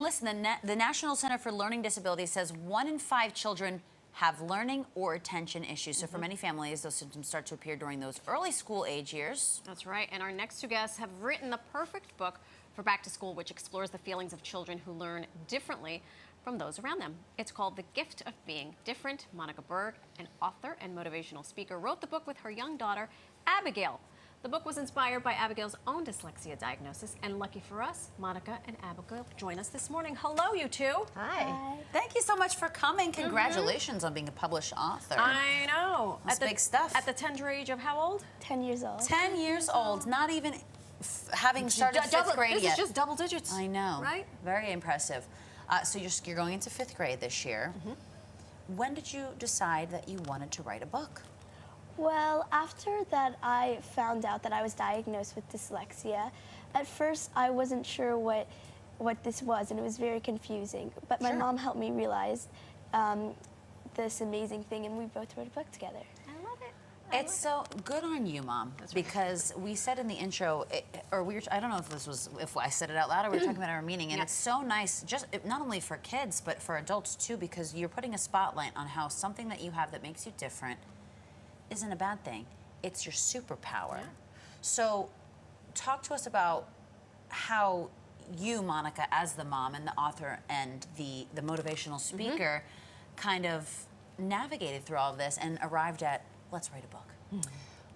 listen, the National Center for Learning Disabilities says 1 in 5 children have learning or attention issues. So for many families, those symptoms start to appear during those early school age years. That's right. And our next two guests have written the perfect book for back to school, which explores the feelings of children who learn differently from those around them. It's called The Gift of Being Different. Monica Berg, an author and motivational speaker, wrote the book with her young daughter, Abigail. The book was inspired by Abigail's own dyslexia diagnosis, and lucky for us, Monica and Abigail join us this morning. Hello, you two. Hi. Thank you so much for coming. Congratulations on being a published author. I know. That's big stuff. At the tender age of how old? 10 years old. 10 years old, not even having started fifth grade This yet. is just double digits. I know. Right? Very impressive. So you're going into 5th grade this year. When did you decide that you wanted to write a book? Well, after that I found out that I was diagnosed with dyslexia, at first I wasn't sure what this was, and it was very confusing. But my mom helped me realize this amazing thing, and we both wrote a book together. I love it. It's so good on you, Mom, because we said in the intro, I don't know if I said it out loud or we were talking about our meeting, and it's so nice, not only for kids, but for adults too, because you're putting a spotlight on how something that you have that makes you different isn't a bad thing. It's your superpower. Yeah. So talk to us about how you, Monica, as the mom and the author and the motivational speaker, kind of navigated through all of this and arrived at, let's write a book.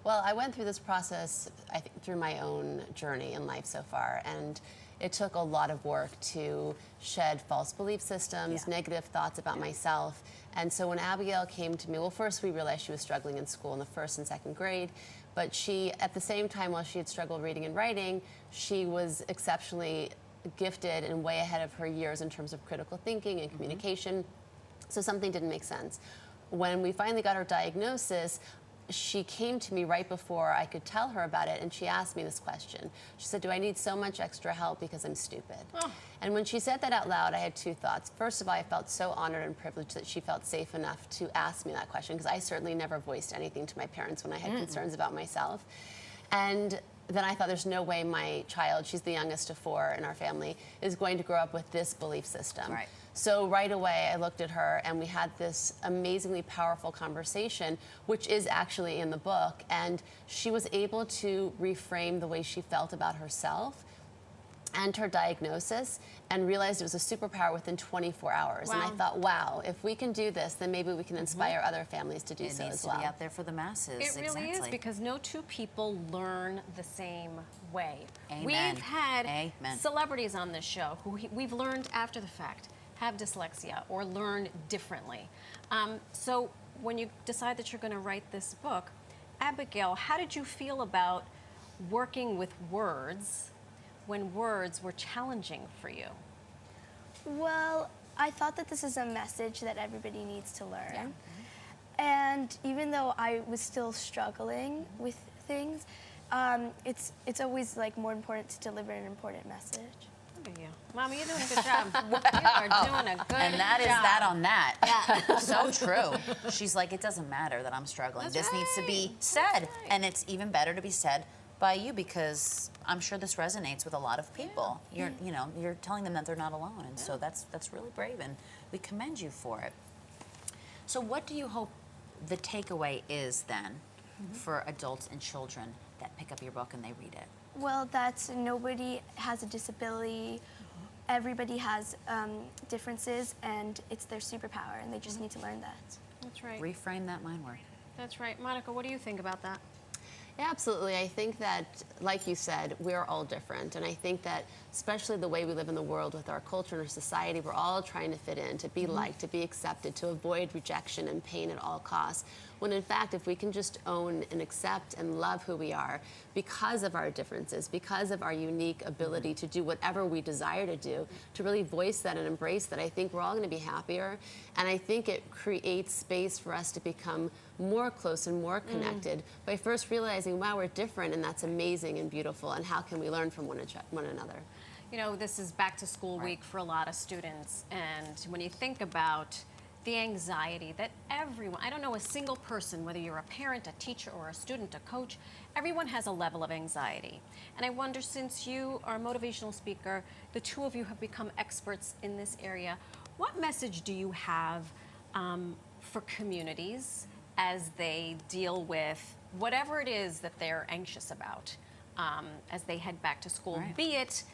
Well, I went through this process, I think, through my own journey in life so far, and it took a lot of work to shed false belief systems, negative thoughts about myself. And so when Abigail came to me, well, first we realized she was struggling in school in the 1st and 2nd grade, but she, at the same time, while she had struggled reading and writing, she was exceptionally gifted and way ahead of her years in terms of critical thinking and communication, so something didn't make sense. When we finally got her diagnosis, she came to me right before I could tell her about it, and she asked me this question. She said, do I need so much extra help because I'm stupid? Oh. And when she said that out loud, I had 2 thoughts. First of all, I felt so honored and privileged that she felt safe enough to ask me that question, because I certainly never voiced anything to my parents when I had concerns about myself. And then I thought, there's no way my child, she's the youngest of 4 in our family, is going to grow up with this belief system. Right. So right away, I looked at her, and we had this amazingly powerful conversation, which is actually in the book. And she was able to reframe the way she felt about herself and her diagnosis, and realized it was a superpower within 24 hours. Wow. And I thought, wow, if we can do this, then maybe we can inspire other families to do so as well. It needs to be out there for the masses. It really is, because no 2 people learn the same way. Amen. We've had celebrities on this show who we've learned after the fact have dyslexia or learn differently. So when you decide that you're going to write this book, Abigail, how did you feel about working with words when words were challenging for you? Well, I thought that this is a message that everybody needs to learn. And even though I was still struggling with things, it's always like more important to deliver an important message. Look at you. Mama, you're doing a good job. You are doing a good job. And that is that on that. Yeah. So true. She's like, it doesn't matter that I'm struggling. This needs to be said. And it's even better to be said by you, because I'm sure this resonates with a lot of people. You're telling them that they're not alone, and so that's really brave, and we commend you for it. So what do you hope the takeaway is then for adults and children that pick up your book and they read it? Well, that's nobody has a disability. Everybody has differences, and it's their superpower, and they just need to learn that. That's right. Reframe that mind work. That's right. Monica, what do you think about that? Yeah, absolutely. I think that, like you said, we're all different. And I think that, especially the way we live in the world with our culture and our society, we're all trying to fit in, to be liked, to be accepted, to avoid rejection and pain at all costs. When in fact, if we can just own and accept and love who we are because of our differences, because of our unique ability to do whatever we desire to do, to really voice that and embrace that, I think we're all going to be happier. And I think it creates space for us to become more close and more connected by first realizing, wow, we're different, and that's amazing and beautiful, and how can we learn from one another? You know, this is back to school week for a lot of students, and when you think about the anxiety that everyone, I don't know a single person, whether you're a parent, a teacher, or a student, a coach, everyone has a level of anxiety. And I wonder, since you are a motivational speaker, the two of you have become experts in this area, what message do you have for communities as they deal with whatever it is that they're anxious about as they head back to school, be it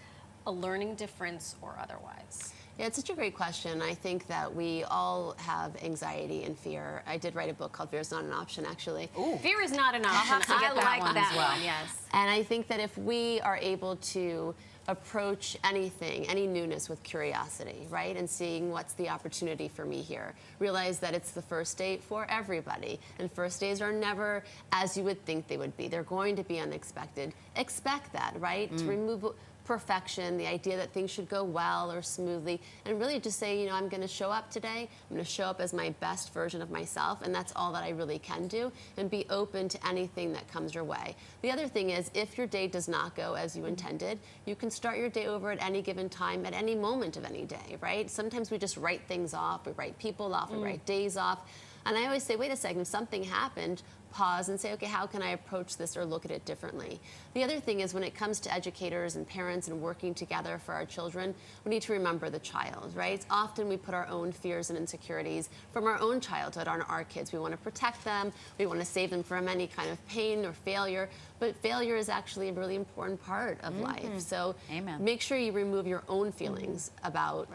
a learning difference or otherwise? Yeah, it's such a great question. I think that we all have anxiety and fear. I did write a book called Fear is Not an Option, actually. Ooh. Fear is not an option. have to get I that like one that as well. one, yes. And I think that if we are able to approach anything, any newness with curiosity, right? And seeing what's the opportunity for me here. Realize that it's the first date for everybody. And first days are never as you would think they would be. They're going to be unexpected. Expect that, right? To remove perfection, the idea that things should go well or smoothly, and really just say, you know, I'm going to show up today. I'm going to show up as my best version of myself, and that's all that I really can do, and be open to anything that comes your way. The other thing is, if your day does not go as you intended, you can start your day over at any given time, at any moment of any day, right? Sometimes we just write things off, we write people off, we write days off, and I always say, wait a second, if something happened, pause and say, okay, how can I approach this or look at it differently? The other thing is, when it comes to educators and parents and working together for our children, we need to remember the child, right? Often we put our own fears and insecurities from our own childhood on our kids. We want to protect them, we want to save them from any kind of pain or failure, but failure is actually a really important part of life. So make sure you remove your own feelings about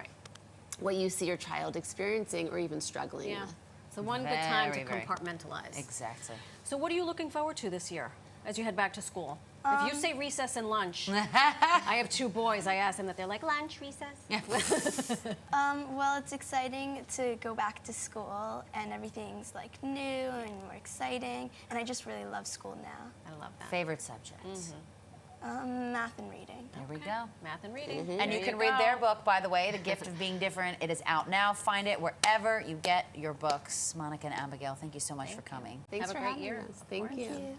what you see your child experiencing or even struggling with. So one good time to compartmentalize. Exactly. So what are you looking forward to this year as you head back to school? If you say recess and lunch, I have two boys, I ask them that, they're like, lunch, recess? Well, it's exciting to go back to school, and everything's like new and more exciting, and I just really love school now. I love that. Favorite subjects? Math and reading. There we go. Math and reading. And you can read their book, by the way, The Gift of Being Different. It is out now. Find it wherever you get your books. Monica and Abigail, thank you so much for coming. Thanks Have a for great having year. us. Thank you.